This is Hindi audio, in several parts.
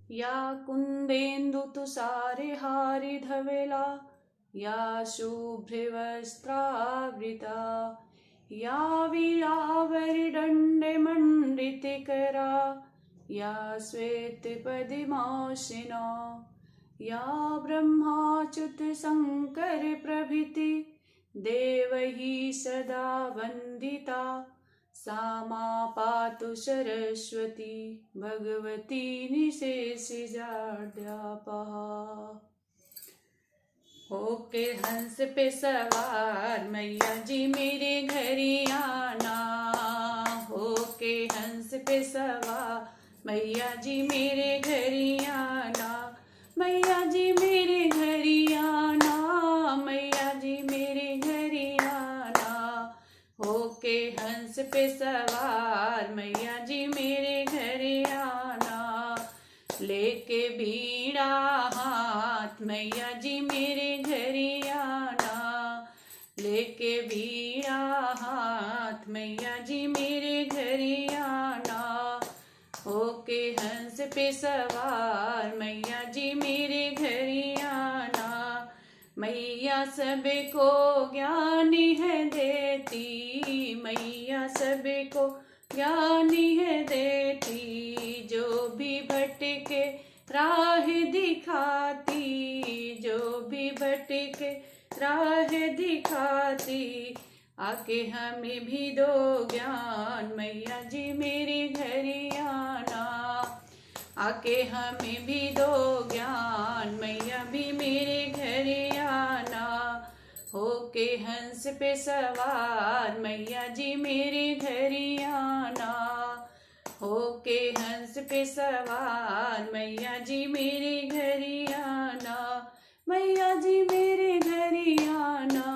या कुन्देन्दु तुषारे हारि धवला या शुभ्रवस्त्रावृता या वीणावरिदण्डे मण्डितकरा या श्वेतपद्मासना या ब्रह्माच्युत शंकर प्रभृति देवैः सदा वन्दिता सा मा पातु सरस्वती भगवती निशेषजाड्यापहा। होके हंस पे सवार मैया जी मेरे घर आना, होके हंस पे सवार मैया जी मेरे घर आना, मैया जी मेरे घर आना, मैया जी मेरे घर आना। होके हंस पे सवार मैया जी मेरे घर आना, लेके बीड़ा हाथ मैया जी मेरे घर आना, लेके बीड़ा हाथ मैया जी मेरे घर आना। होके हंस पे सवार मैया जी मेरे घर आना, मैया सबको ज्ञानी है देती, मैया सबको ज्ञानी है देती, जो भी भटके राह दिखाती, जो भी भटके राह दिखाती। आके हमें भी दो ज्ञान मैया जी मेरे घर आना, आके हमें भी दो ज्ञान मैया भी मेरे घर आना। होके हंस पे सवार मैया जी मेरे घर आना, होके हंस पे सवार मैया जी मेरे घर आना, मैया जी मेरे घर आना,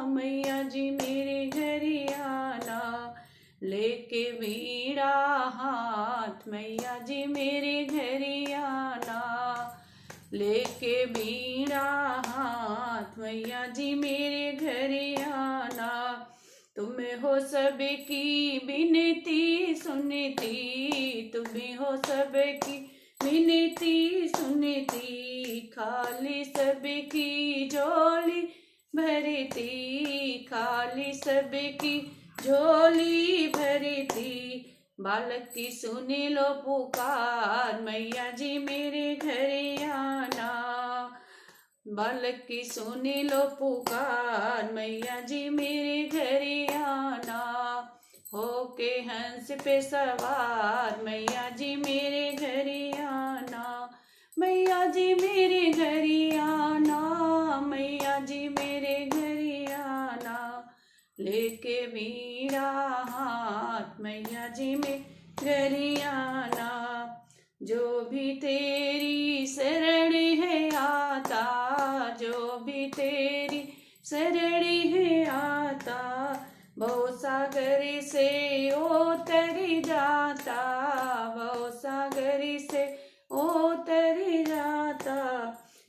मैया जी मेरे घर आना। लेके बीड़ा हाथ मैया जी मेरे घर आना, लेके बीड़ा हाथ मैया जी मेरे घर आना। तुम हो सबकी विनती सुनती, तुम हो सबकी विनती सुनती, खाली सबकी झोली भरती, खाली सबकी झोली भरती। बालक की सुन लो पुकार मैया जी मेरे घर आना, बालक की सुन लो पुकार मैया जी मेरे घर आना। होके हंस पे सवार मैया जी मेरे घर आना, मैया जी मेरे घर आना, मैया जी मेरे घर आना। लेके बीड़ा हाथ मैया जी मेरे घर आना, जो भी तेरी शरण है आता, जो भी तेरी शरण है आता, भव सागर से उतर जाता, भव सागर से उतर जाता।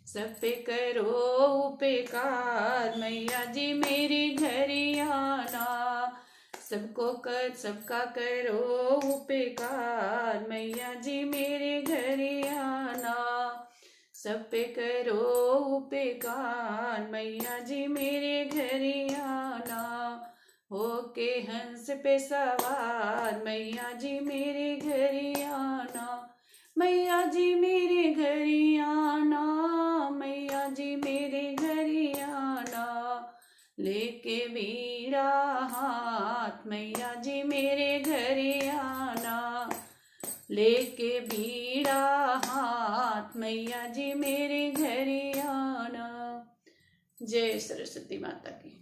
सब पे करो उपकार मैया जी मेरे घर आना, सबका करो उपकार मैया जी मेरे घर आना, सब पे करो उपकार मैया जी मेरे घर आना। होके हंस पे सवार मैया जी मेरे घर आना, मैया जी मेरे घर आना, मैया जी मेरे घर आना। लेके बीड़ा हाथ मैया जी मेरे घर आना, लेके बीड़ा हाथ मैया जी मेरे घर आना। जय सरस्वती माता की।